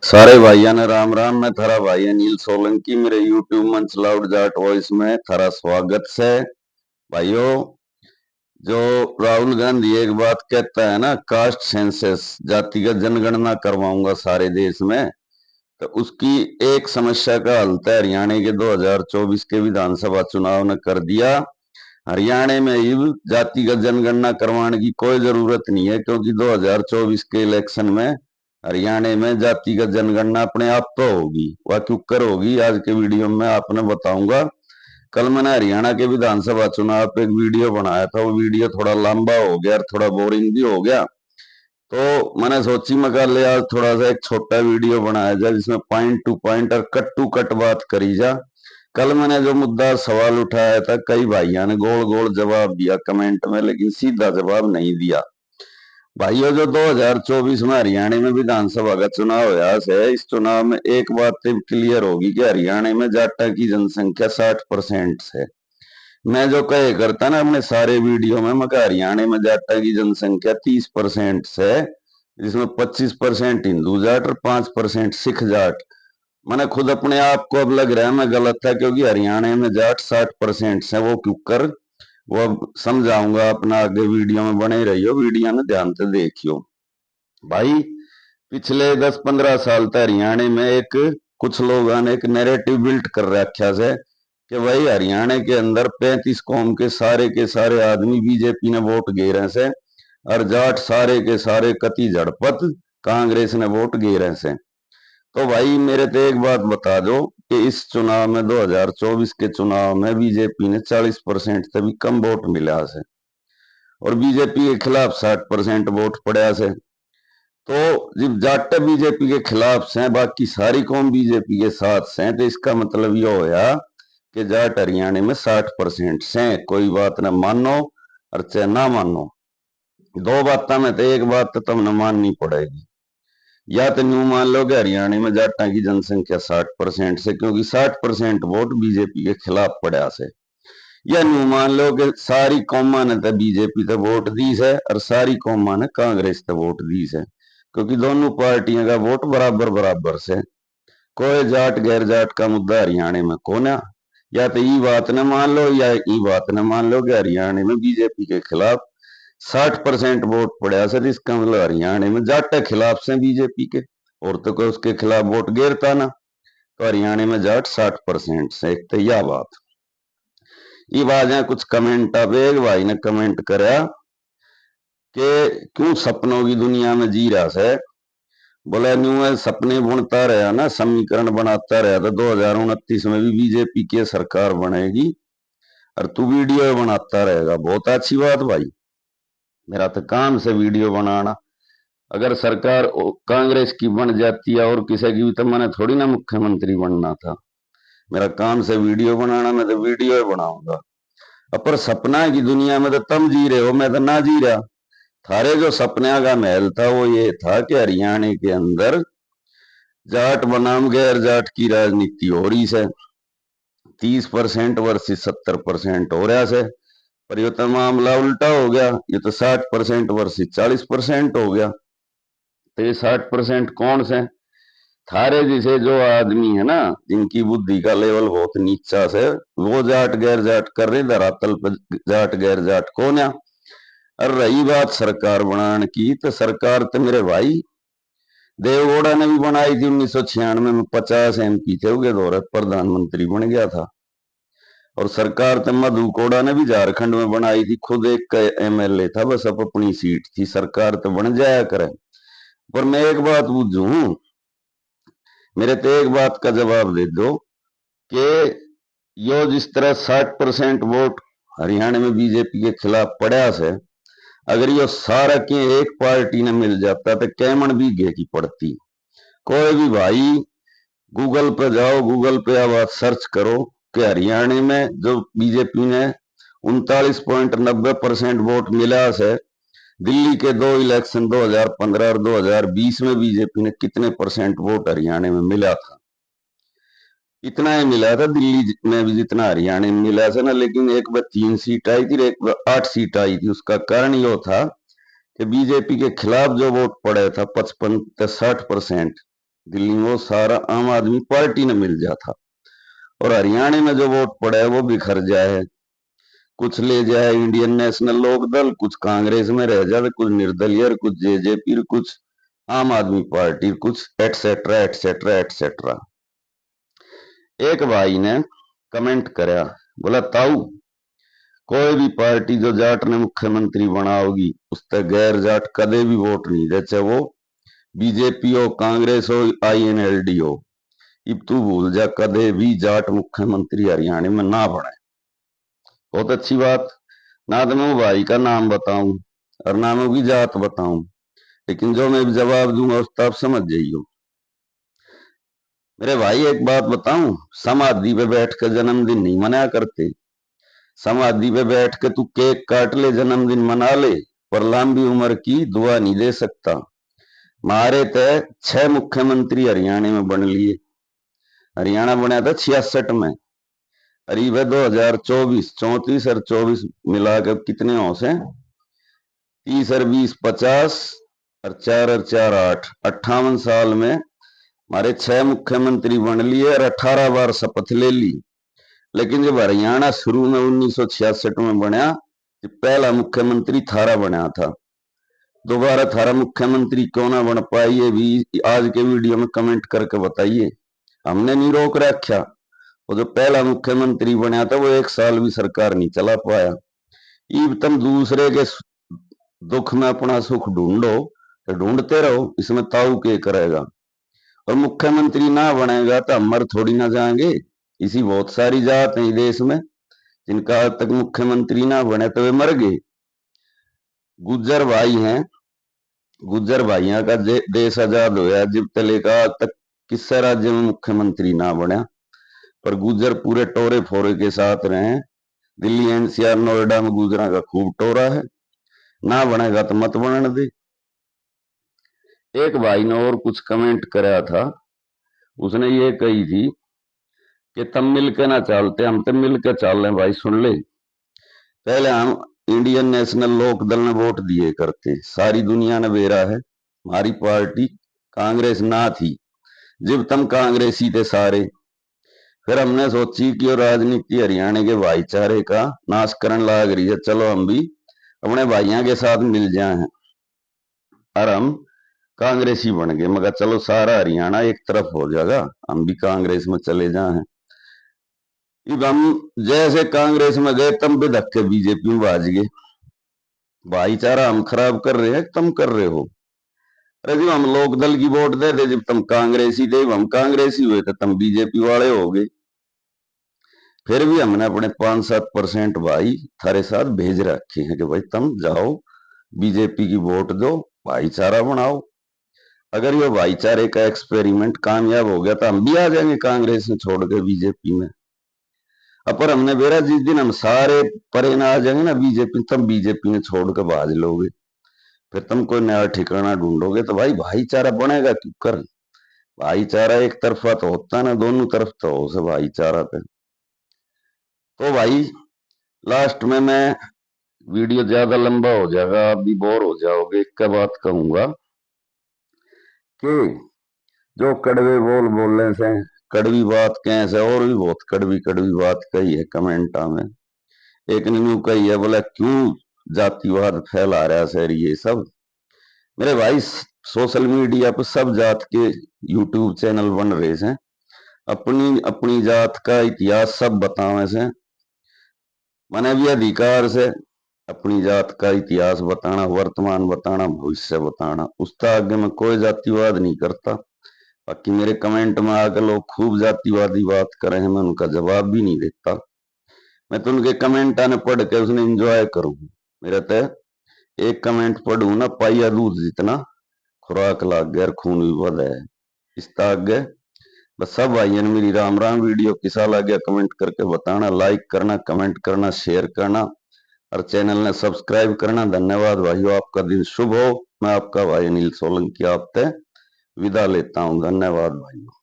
सारे भाइयों ने राम राम। मैं थारा भाई अनिल सोलंकी मेरे यूट्यूब मंच लाउड जाट वॉइस में थारा स्वागत है। भाइयों, जो राहुल गांधी एक बात कहता है ना, कास्ट सेंसस जातिगत जनगणना करवाऊंगा सारे देश में, तो उसकी एक समस्या का हल तो हरियाणा के 2024 के विधानसभा चुनाव ने कर दिया। हरियाणा में अब जातिगत जनगणना करवाने की कोई जरूरत नहीं है, क्योंकि 2024 के इलेक्शन में हरियाणा में जातिगत जनगणना अपने आप तो होगी। वह क्यों कर होगी, आज के वीडियो में आपने बताऊंगा। कल मैंने हरियाणा के विधानसभा चुनाव पे एक वीडियो बनाया था, वो वीडियो थोड़ा लंबा हो गया और थोड़ा बोरिंग भी हो गया, तो मैंने सोची मैं कल आज थोड़ा सा एक छोटा वीडियो बनाया जाए जिसमें पॉइंट टू पॉइंट और कट टू कट बात करी जा। कल मैंने जो मुद्दा सवाल उठाया था, कई भाइयों ने गोल गोल जवाब दिया कमेंट में, लेकिन सीधा जवाब नहीं दिया। भाइयों, जो 2024 में हरियाणा में विधानसभा का चुनाव हुआ है, इस चुनाव में एक बात तो क्लियर होगी कि हरियाणा में जाटा की जनसंख्या 60% है। मैं जो कहे करता ना अपने सारे वीडियो में, मैं हरियाणा में जाटा की जनसंख्या 30% है, जिसमें 25% हिंदू जाट और 5% सिख जाट। मैंने खुद अपने आप को अब लग रहा है मैं गलत था, क्योंकि हरियाणा में जाट 60% है। वो क्यों कर, वो अब समझाऊंगा अपना, आगे वीडियो में बने रहियो, वीडियो में ध्यान से देखियो। भाई, पिछले 10-15 साल तक हरियाणा में एक कुछ लोगों ने एक नैरेटिव बिल्ट कर रखा है कि भाई हरियाणा के अंदर 35 कौम के सारे आदमी बीजेपी ने वोट गे रहे से, और जाट सारे के सारे कति झड़पत कांग्रेस ने वोट गे रहे से। तो भाई मेरे तो एक बात बता दो कि इस चुनाव में 2024 के चुनाव में बीजेपी ने 40% से भी कम वोट मिला है, और बीजेपी के खिलाफ 60% वोट पड़ा से। तो जब जाट बीजेपी के खिलाफ से, बाकी सारी कौम बीजेपी के साथ से, तो इसका मतलब ये होया कि जाट हरियाणा में 60% से। कोई बात ना मानो और चाहे ना मानो, दो बातों में तो एक बात तो तुमने माननी पड़ेगी। या तो न्यू मान लो कि हरियाणा में जाटा की जनसंख्या 60% से, क्योंकि 60% वोट बीजेपी के खिलाफ पड़ा से। या न्यू मान लो कि सारी कौमा ने तो बीजेपी तो वोट दी है और सारी कौमा ने कांग्रेस तो वोट दी है, क्योंकि दोनों पार्टियों का वोट बराबर बराबर से। कोई जाट गैर जाट का मुद्दा हरियाणा में कौन है। या तो ये बात न मान लो, या ये बात न मान लो कि हरियाणा में बीजेपी के खिलाफ 60% वोट पड़ा सर, इसका मतलब हरियाणा में जाट के खिलाफ से बीजेपी के, और तो कोई उसके खिलाफ वोट गिरता ना। तो हरियाणा में जाट 60% से, एक तो यह बात। ये बात है कुछ कमेंट, अब एक भाई ने कमेंट करा कि क्यों सपनों की दुनिया में जी रहा है। बोला न्यू है, सपने बुनता रहा ना, समीकरण बनाता रहा, तो 2029 में भी बीजेपी की सरकार बनेगी और तू वीडियो बनाता रहेगा। बहुत अच्छी बात भाई, मेरा तो काम से वीडियो बनाना। अगर सरकार कांग्रेस की बन जाती है और किसी की भी, तो मैंने थोड़ी ना मुख्यमंत्री बनना था। मेरा काम से वीडियो बनाना, मैं तो वीडियो बनाऊंगा। अब पर सपना की दुनिया में तो तुम जी रहे हो, मैं तो ना जी रहा। थारे जो सपना का महल था वो ये था कि हरियाणा के अंदर जाट बनाम गैर जाट की राजनीति हो रही है। 30% वर्सेस 70% हो रहा है, पर ये तो मामला उल्टा हो गया। ये तो 60% वर्सेस 40% हो गया। तो ये 60% कौन से थारे जैसे जो आदमी है ना, जिनकी बुद्धि का लेवल बहुत नीचा से, वो जाट गैर जाट कर रहे धरातल पर। जाट गैर जाट कौन है। और रही बात सरकार बनाने की, तो सरकार तो मेरे भाई देवगौड़ा ने भी बनाई थी 1996 में, 50 MP थे, उनके दौरे प्रधानमंत्री बन गया था। और सरकार तो मधु कोड़ा ने भी झारखंड में बनाई थी, खुद एक MLA था, बस अब अपनी सीट थी। सरकार तो बन जाया करे। पर मैं एक बात पूछूं, मेरे तो एक बात का जवाब दे दो कि यो जिस तरह 60% वोट हरियाणा में बीजेपी के खिलाफ पड़ा है, अगर यो सारा के एक पार्टी ने मिल जाता तो कैमन बीघे की पड़ती। कोई भी भाई गूगल पे जाओ, गूगल पे अब आप सर्च करो कि हरियाणा में जो बीजेपी ने 39.90% वोट मिला है, दिल्ली के दो इलेक्शन 2015 और 2020 में बीजेपी ने कितने परसेंट वोट हरियाणा में मिला था। इतना ही मिला था दिल्ली में भी जितना हरियाणा में मिला था ना, लेकिन एक बार 3 सीट आई थी, एक बार 8 सीट आई थी। उसका कारण यो था कि बीजेपी के खिलाफ जो वोट पड़ा था 55 से 60%, दिल्ली में वो सारा आम आदमी पार्टी ने मिल जाता, और हरियाणा में जो वोट पड़ा है वो बिखर जाए, कुछ ले जाए इंडियन नेशनल लोक दल, कुछ कांग्रेस में रह जाए, कुछ निर्दलीय, कुछ जेजेपी, कुछ आम आदमी पार्टी, कुछ एटसेट्रा एटसेट्रा एटसेट्रा। एक भाई ने कमेंट करया, बोला ताऊ कोई भी पार्टी जो जाट ने मुख्यमंत्री बनाओगी उससे गैर जाट कदे भी वोट नहीं दे, चाहे वो बीजेपी हो, कांग्रेस हो, आईएनएलडी हो। इब तू भूल जा कदे भी जाट मुख्यमंत्री हरियाणा में ना बने। बहुत अच्छी बात। ना तो मैं भाई का नाम बताऊं और ना मैं भी जात बताऊं, लेकिन जो मैं जवाब दूंगा उसका आप समझ जाइयो। मेरे भाई एक बात बताऊं, समाधि पे बैठ कर जन्मदिन नहीं मनाया करते। समाधि पे बैठ के तू केक काट ले, जन्मदिन मना ले, पर लंबी उम्र की दुआ नहीं दे सकता। मारे तय 6 मुख्यमंत्री हरियाणा में बन लिए। हरियाणा बना था 66 में, करीब है 2024, 34 और 24 मिलाकर कितने होश हैं? 30 और 20 50 और 4 और 4 8, 58 साल में हमारे 6 मुख्यमंत्री बन लिए और 18 बार शपथ ले ली। लेकिन जब हरियाणा शुरू में 1966 में बना, जब पहला मुख्यमंत्री थारा बना था, दोबारा थारा मुख्यमंत्री क्यों ना बन पाई, ये भी आज के वीडियो में कमेंट करके बताइए। हमने नहीं रोक रखा, वो जो पहला मुख्यमंत्री बना था वो 1 साल भी सरकार नहीं चला पाया। इब तुम दूसरे के दुख में अपना सुख ढूंढो तो ढूंढते रहो, इसमें ताऊ के करेगा। और मुख्यमंत्री ना बनेगा तो हम मर थोड़ी ना जाएंगे। इसी बहुत सारी जात है देश में जिनका आज तक मुख्यमंत्री ना बने तो वे मर गए। गुज्जर भाई हैं, गुज्जर भाइयों का देश आजाद होया जब तले का आज तक किसी राज्य में मुख्यमंत्री ना बना, पर गुज्जर पूरे टोरे फोरे के साथ रहे। दिल्ली एनसीआर नोएडा में गुजरा का खूब टोरा है, ना बनेगा तो मत बनने दे। एक भाई ने और कुछ कमेंट कराया था, उसने ये कही थी कि तुम मिलकर ना चलते, हम तो मिलकर चल रहे भाई। सुन ले, पहले हम इंडियन नेशनल लोक दल में वोट दिए करते, सारी दुनिया ने बेरा है हमारी पार्टी कांग्रेस ना थी, जब तुम कांग्रेसी थे सारे। फिर हमने सोची कि राजनीति हरियाणा के भाईचारे का नाश करने लग रही है, चलो हम भी अपने भाइयों के साथ मिल जाए और हम कांग्रेसी बन गए। मगर चलो सारा हरियाणा एक तरफ हो जाएगा, हम भी कांग्रेस में चले जाए। अब हम जैसे कांग्रेस में गए तब भी धक्के बीजेपी में भाज गए। भाईचारा हम खराब कर रहे हैं, तुम कर रहे हो। अरे जब हम लोक दल की वोट दे दे, जब तुम कांग्रेसी थे, हम कांग्रेसी हुए तो तुम बीजेपी वाले हो गए। फिर भी हमने अपने 5-7% भाई थारे साथ भेज रखे हैं कि भाई तुम जाओ बीजेपी की वोट दो, भाईचारा बनाओ। अगर ये भाईचारे का एक्सपेरिमेंट कामयाब हो गया तो हम भी आ जाएंगे कांग्रेस में छोड़ के बीजेपी में। पर हमने बेरा जिस दिन हम सारे परे ना आ जाएंगे ना बीजेपी, तब बीजेपी ने छोड़ के भाज लोगे, फिर तुम कोई नया ठिकाना ढूंढोगे तो भाई भाईचारा बनेगा क्यों कर? भाईचारा एक तरफा तो होता ना, दोनों तरफ तो हो से भाईचारा पे। तो भाई लास्ट में मैं, वीडियो ज्यादा लंबा हो जाएगा, आप भी बोर हो जाओगे, एक बात कहूंगा कि जो कड़वे बोल बोलने से कड़वी बात कैसे, और भी बहुत कड़वी कड़वी बात कही है कमेंटा में। एक ने यूं कही है, बोला क्यों जातिवाद फैला रहा सर ये सब। मेरे भाई सोशल मीडिया पर सब जात के यूट्यूब चैनल बन रहे हैं, अपनी अपनी जात का इतिहास सब बतावे से। मैंने भी अधिकार से अपनी जात का इतिहास बताना, वर्तमान बताना, भविष्य बताना, उसका आगे मैं कोई जातिवाद नहीं करता। बाकी मेरे कमेंट में आकर लोग खूब जातिवादी बात कर रहे हैं, मैं उनका जवाब भी नहीं देता। मैं तो उनके कमेंट आने पढ़ के उसने एंजॉय करूं। मेरा तो एक कमेंट पढ़ू ना पाइया दूध जितना खुराक लाग गया, खून भी बढ़ है। इस आगे बस सब भाइयों ने मेरी राम राम। वीडियो किसा लग गया कमेंट करके बताना, लाइक करना, कमेंट करना, शेयर करना और चैनल ने सब्सक्राइब करना। धन्यवाद भाइयों, आपका दिन शुभ हो। मैं आपका भाई अनिल सोलंकी आपसे विदा लेता हूं। धन्यवाद भाइयों।